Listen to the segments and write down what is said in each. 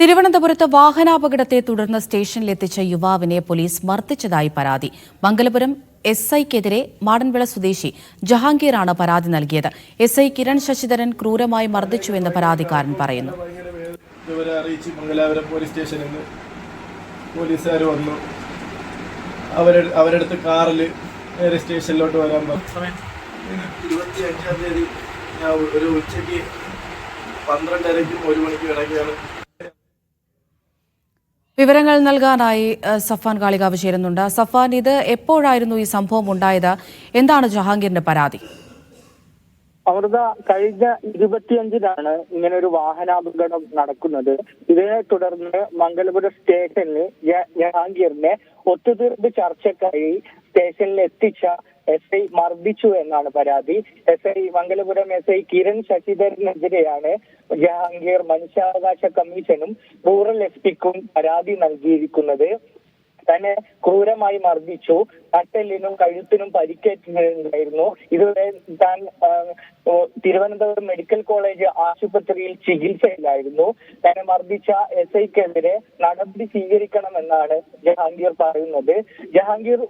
തിരുവനന്തപുരത്ത് വാഹനാപകടത്തെ തുടർന്ന് സ്റ്റേഷനിലെത്തിച്ച യുവാവിനെ പോലീസ് മർദ്ദിച്ചതായി പരാതി. മംഗലപുരം എസ്ഐക്കെതിരെ മാടൻവിള സ്വദേശി ജഹാംഗീറാണ് പരാതി നൽകിയത്. എസ്ഐ കിരൺ ശശിധരൻ ക്രൂരമായി മർദ്ദിച്ചുവെന്ന് പരാതിക്കാരൻ പറയുന്നു. മംഗലാപുരം പോലീസ് സ്റ്റേഷനിൽ നിന്ന് പോലീസുകാർ വന്നു. അവരെടുത്ത് കാറിൽ നേരെ സ്റ്റേഷനിലോട്ട് വരാൻ പറഞ്ഞു. 25-ാം തീയതി ഞാൻ ഒരു ഉച്ചയ്ക്ക് 12:30-ക്കും 1 മണിക്കും ഇടയ്ക്കാണ്. വിവരങ്ങൾ നൽകാനായി സഫാൻ കാളികാവ് ചേരുന്നുണ്ട്. സഫാൻ, ഇത് എപ്പോഴായിരുന്നു ഈ സംഭവം ഉണ്ടായത്? എന്താണ് ജഹാംഗീറിന്റെ പരാതി? അമൃത, കഴിഞ്ഞ 25-നാണ് ഇങ്ങനെ ഒരു വാഹനാപകടം നടക്കുന്നത്. ഇതിനെ തുടർന്ന് മംഗലപുരം സ്റ്റേഷനിൽ ജഹാംഗീറിനെ ഒത്തുതീർപ്പ് ചർച്ചയ്ക്കായി സ്റ്റേഷനിൽ എത്തിച്ച എസ്ഐ മർദ്ദിച്ചു എന്നാണ് പരാതി. മംഗലപുരം എസ്ഐ കിരൺ ശശിധരനെതിരെയാണ് ജഹാംഗീർ മനുഷ്യാവകാശ കമ്മീഷനും റൂറൽ എസ്പിക്കും പരാതി നൽകിയിരിക്കുന്നത്. തന്നെ ക്രൂരമായി മർദ്ദിച്ചു, നട്ടെല്ലിനും കഴുത്തിനും പരിക്കേറ്റിട്ടുണ്ടായിരുന്നു. ഇതുവരെ താൻ തിരുവനന്തപുരം മെഡിക്കൽ കോളേജ് ആശുപത്രിയിൽ ചികിത്സയിലായിരുന്നു. തന്നെ മർദ്ദിച്ച എസ്ഐക്കെതിരെ നടപടി സ്വീകരിക്കണമെന്നാണ് ജഹാംഗീർ പറയുന്നത്. ജഹാംഗീർ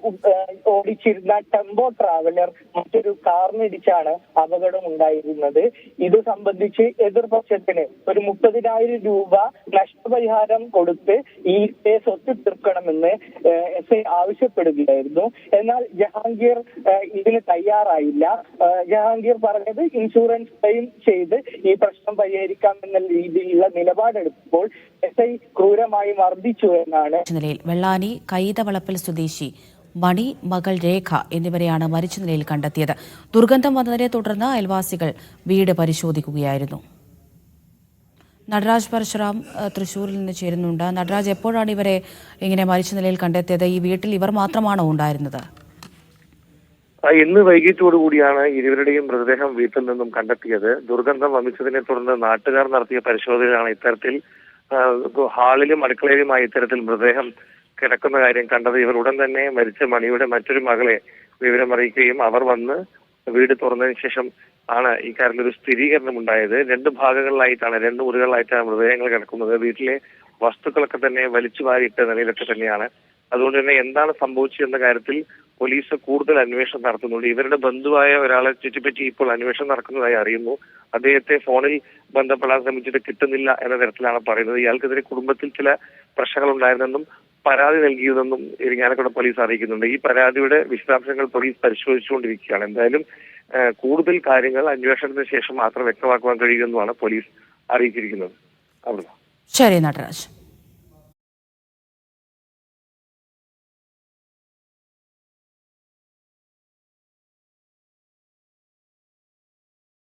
ഓടിച്ചിരുന്ന ടെമ്പോ ട്രാവലർ മറ്റൊരു കാറിനിടിച്ചാണ് അപകടം ഉണ്ടായിരുന്നത്. ഇത് സംബന്ധിച്ച് എതിർപക്ഷത്തിന് ഒരു 30,000 രൂപ നഷ്ടപരിഹാരം കൊടുത്ത് ഈ കേസ് ഒത്തുതീർക്കണമെന്ന് എസ്ഐ ആവശ്യപ്പെടുകയായിരുന്നു. എന്നാൽ ജഹാംഗീർ ഇതിന് തയ്യാറായില്ല. ജഹാംഗീർ പറഞ്ഞത് ഇൻഷുറൻസ് ക്ലെയിം ചെയ്ത് ഈ പ്രശ്നം പരിഹരിക്കാമെന്ന രീതിയിലുള്ള നിലപാടെടുത്തപ്പോൾ എസ്ഐ ക്രൂരമായി മർദ്ദിച്ചു എന്നാണ്. വെള്ളാനി കൈതവളപ്പിൽ സ്വദേശി മണി, മകൾ രേഖ എന്നിവരെയാണ് മരിച്ച നിലയിൽ കണ്ടെത്തിയത്. ദുർഗന്ധം വന്നതിനെ തുടർന്ന് അയൽവാസികൾ വീട് പരിശോധിക്കുകയായിരുന്നു. നടരാജ് പരശുറാം തൃശ്ശൂരിൽ നിന്ന് ചേരുന്നുണ്ട്. നടരാജ്, എപ്പോഴാണ് ഇവരെ ഇങ്ങനെ മരിച്ച നിലയിൽ കണ്ടെത്തിയത്? ഈ വീട്ടിൽ ഇവർ മാത്രമാണോ ഉണ്ടായിരുന്നത്? ഇന്ന് വൈകിട്ടോടുകൂടിയാണ് ഇരുവരുടെയും മൃതദേഹം വീട്ടിൽ നിന്നും കണ്ടെത്തിയത്. ദുർഗന്ധം വമിച്ചതിനെ തുടർന്ന് നാട്ടുകാർ നടത്തിയ പരിശോധനയിലാണ് ഇത്തരത്തിൽ ഹാളിലും അടുക്കളയിലുമായി ഇത്തരത്തിൽ മൃതദേഹം കിടക്കുന്ന കാര്യം കണ്ടത്. ഇവർ ഉടൻ തന്നെ മരിച്ച മണിയുടെ മറ്റൊരു മകളെ വിവരമറിയിക്കുകയും അവർ വന്ന് വീട് തുറന്നതിന് ശേഷം ആണ് ഇക്കാര്യത്തിൽ ഒരു സ്ഥിരീകരണം ഉണ്ടായത്. 2 ഭാഗങ്ങളിലായിട്ടാണ്, 2 മുറികളിലായിട്ടാണ് മൃതദേഹങ്ങൾ കിടക്കുന്നത്. വീട്ടിലെ വസ്തുക്കളൊക്കെ തന്നെ വലിച്ചു വാരിയിട്ട നിലയിലൊക്കെ തന്നെയാണ്. അതുകൊണ്ട് തന്നെ എന്താണ് സംഭവിച്ചതെന്ന കാര്യത്തിൽ പോലീസ് കൂടുതൽ അന്വേഷണം നടത്തുന്നുണ്ട്. ഇവരുടെ ബന്ധുവായ ഒരാളെ ചുറ്റിപ്പറ്റി ഇപ്പോൾ അന്വേഷണം നടക്കുന്നതായി അറിയുന്നു. അദ്ദേഹത്തെ ഫോണിൽ ബന്ധപ്പെടാൻ ശ്രമിച്ചിട്ട് കിട്ടുന്നില്ല എന്ന തരത്തിലാണ് പറയുന്നത്. ഇയാൾക്കെതിരെ കുടുംബത്തിൽ ചില പ്രശ്നങ്ങൾ ഉണ്ടായിരുന്നെന്നും പരാതി നൽകിയതെന്നും ഇരിങ്ങാലക്കുട പോലീസ് അറിയിക്കുന്നുണ്ട്. ഈ പരാതിയുടെ വിശദാംശങ്ങൾ പോലീസ് പരിശോധിച്ചുകൊണ്ടിരിക്കുകയാണ്. എന്തായാലും കൂടുതൽ കാര്യങ്ങൾ അന്വേഷണത്തിന് ശേഷം മാത്രം വ്യക്തമാക്കുവാൻ കഴിയുമെന്നുമാണ് പോലീസ് അറിയിച്ചിരിക്കുന്നത്. ശരി നടരാജ്.